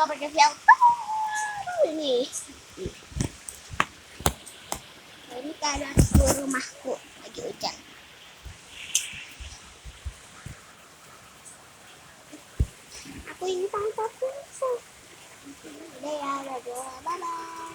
pakai filter ini. Ini keadaan seluruh rumahku lagi hujan. Aku ini tanpa pulsa. Udah ya, bye bye.